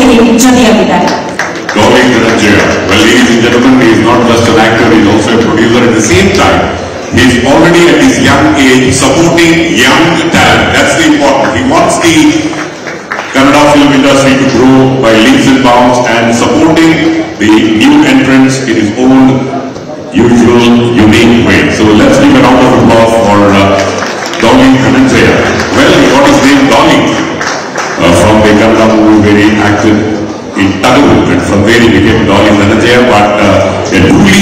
ಕ್ಷಣಗಳಿಗೆ ಜೊತೆಯಾಗಿದ್ದಾರೆ. Dolly Dhananjaya. Well, ladies and gentlemen, he is not just an actor, he is also a producer at the same time. He is already at his young age supporting young talent. That's the important. He wants the Kannada film industry to grow by leaps and bounds and supporting the new entrants in his own usual, unique way. So let's give a round of applause for Dolly Dhananjaya. Well, he got his name Dolly from the Kannada movie where he acted in Telugu, and from there he became Dolly Dhananjaya. But a truly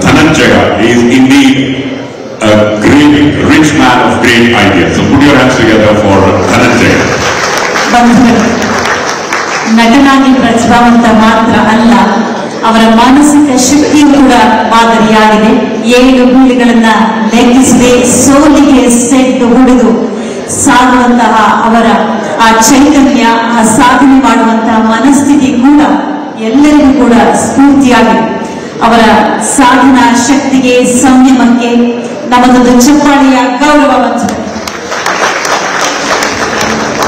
Dhananjaya is indeed a great, rich man of great ideas. So put your hands together for Dhananjaya. ಬಂಧುಗಳು, ನಟನಾಗಿ ಪ್ರತಿಭಾವಂತ ಮಾತ್ರ ಅಲ್ಲ, ಅವರ ಮಾನಸಿಕ ಶಕ್ತಿಯು ಕೂಡ ಮಾದರಿಯಾಗಿದೆ. 7 ಬೀಳುಗಳನ್ನ ಲೆಕ್ಕಿಸದೆ ಸೋಲಿಗೆ ಸೆಡ್ಡು ಹೊಡೆದು ಸಾಗುವಂತಹ ಅವರ ಆ ಚೈತನ್ಯ, ಆ ಸಾಧನೆ ಮಾಡುವಂತಹ ಮನಸ್ಥಿತಿ ಕೂಡ ಎಲ್ಲರಿಗೂ ಕೂಡ ಸ್ಫೂರ್ತಿಯಾಗಿದೆ. ಅವರ ಸಾಧನಾ ಶಕ್ತಿಗೆ, ಸಂಯಮಕ್ಕೆ ನಮ್ಮದೊಂದು ಚಪ್ಪಾಳೆಯ ಗೌರವ ವಂಚನೆ.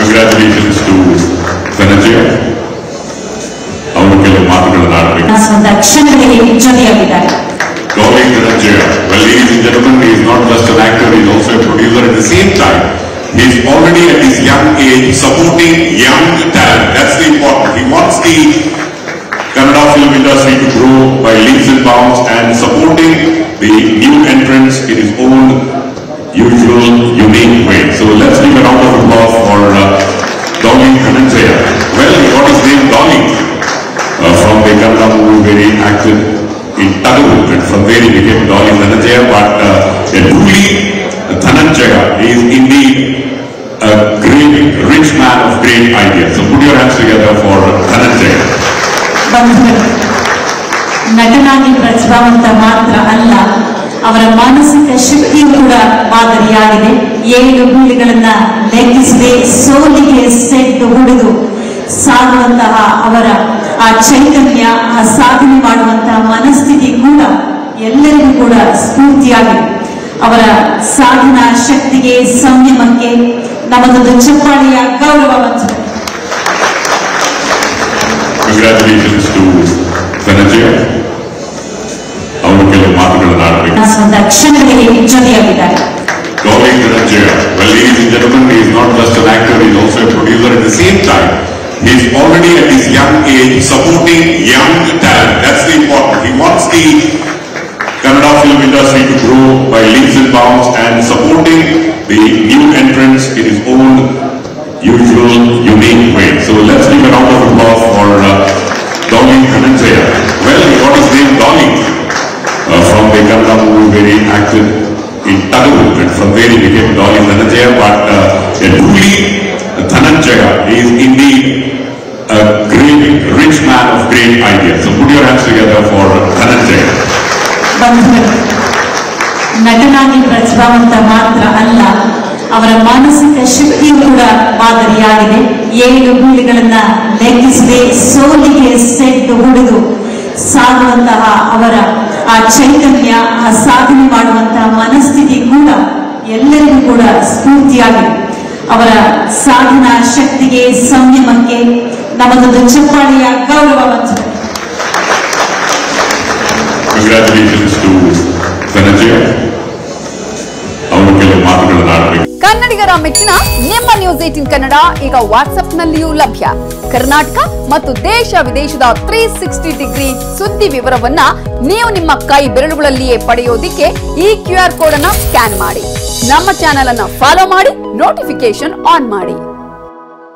Congratulations to Dhananjaya. ಅವರು ಕೆಲವು ಮಾತುಗಳನ್ನು ಆಡಬೇಕು. ಕ್ಷಣಗಳಿಗೆ ಜೊತೆಯಾಗಿದ್ದಾರೆ. Dolly Dhananjaya. Well, ladies and gentlemen, he is not just an actor, he is also a producer at the same time. He is already at his young age supporting young talent. That's the important. He wants the Kannada film industry to grow by leaps and bounds and supporting the new entrants in his own usual, unique way. So let's give a round of applause for Dolly Dhananjaya. Well, he got his name Dolly from the Kannada movie where he acted in Telugu, and from there he became Dolly Dhananjaya. But a truly Dhananjaya is indeed a great, rich man of great ideas. So put your hands together for Dhananjaya. ಬಂಧುಗಳು, ನಟನಾಗಿ ಪ್ರತಿಭಾವಂತ ಮಾತ್ರ ಅಲ್ಲ, ಅವರ ಮಾನಸಿಕ ಶಕ್ತಿಯು ಕೂಡ ಮಾದರಿಯಾಗಿದೆ. 7 ಬೀಳುಗಳನ್ನ ಲೆಕ್ಕಿಸದೆ ಸೋಲಿಗೆ ಸೆಡ್ಡು ಹೊಡೆದು ಸಾಗುವಂತಹ ಅವರ ಆ ಚೈತನ್ಯ, ಆ ಸಾಧನೆ ಮಾಡುವಂತಹ ಮನಸ್ಥಿತಿ ಕೂಡ ಎಲ್ಲರಿಗೂ ಕೂಡ ಸ್ಫೂರ್ತಿಯಾಗಿದೆ. ಅವರ ಸಾಧನಾ ಶಕ್ತಿಗೆ, ಸಂಯಮಕ್ಕೆ ನಮ್ಮದೊಂದು ಚಪ್ಪಾಳೆಯ ಗೌರವ ವಂಚನೆ. Congratulations to Dhananjaya. ಅವರು ಕೆಲವು ಮಾತುಗಳನ್ನು ಆಡಬೇಕು. ಕ್ಷಣಗಳಿಗೆ ಜೊತೆಯಾಗಿದ್ದಾರೆ. Dolly Dhananjaya. Well, ladies and gentlemen, he is not just an actor, he is also a producer at the same time. He is already at his young age supporting young talent. That's the important. He wants the Kannada film industry to grow by leaps and bounds and supporting the new entrants in his own usual, unique way. So let's give a round of applause for Dolly Dhananjaya. Well, he got his name Dolly from the Kannada movie where he acted in Telugu, and from there he became Dolly Dhananjaya. But a truly Dhananjaya is indeed a great, rich man of great ideas. So put your hands together for Dhananjaya. ಬಂಧುಗಳು, ನಟನಾಗಿ ಪ್ರತಿಭಾವಂತ ಮಾತ್ರ ಅಲ್ಲ, ಅವರ ಮಾನಸಿಕ ಶಕ್ತಿಯು ಕೂಡ ಮಾದರಿಯಾಗಿದೆ. 7 ಬೀಳುಗಳನ್ನ ಲೆಕ್ಕಿಸದೆ ಸೋಲಿಗೆ ಸೆಡ್ಡು ಹೊಡೆದು ಸಾಗುವಂತಹ ಅವರ ಆ ಚೈತನ್ಯ, ಆ ಸಾಧನೆ ಮಾಡುವಂತಹ ಮನಸ್ಥಿತಿ ಕೂಡ ಎಲ್ಲರಿಗೂ ಕೂಡ ಸ್ಫೂರ್ತಿಯಾಗಿದೆ. ಅವರ ಸಾಧನಾ ಶಕ್ತಿಗೆ, ಸಂಯಮಕ್ಕೆ ನಮ್ಮದೊಂದು ಚಪ್ಪಾಳೆಯ ಗೌರವ ವಂಚನೆ. Congratulations to Dhananjaya. ಅವರು ಕೆಲವು ಮಾತುಗಳನ್ನು ಆಡಬೇಕು. ಕನ್ನಡಿಗರ ಮೆಚ್ಚಿನ ನಿಮ್ಮ ನ್ಯೂಸ್ 18 ಕನ್ನಡ ಈಗ ವಾಟ್ಸ್ಆಪ್ನಲ್ಲಿಯೂ ಲಭ್ಯ. ಕರ್ನಾಟಕ ಮತ್ತು ದೇಶ ವಿದೇಶದ 360 ಡಿಗ್ರಿ ಸುದ್ದಿ ವಿವರವನ್ನ ನೀವು ನಿಮ್ಮ ಕೈ ಬೆರಳುಗಳಲ್ಲಿಯೇ ಪಡೆಯೋದಿಕ್ಕೆ ಈ QR ಕೋಡ್ ಅನ್ನು ಸ್ಕ್ಯಾನ್ ಮಾಡಿ. ನಮ್ಮ ಚಾನೆಲ್ ಅನ್ನು ಫಾಲೋ ಮಾಡಿ, ನೋಟಿಫಿಕೇಶನ್ ಆನ್ ಮಾಡಿ.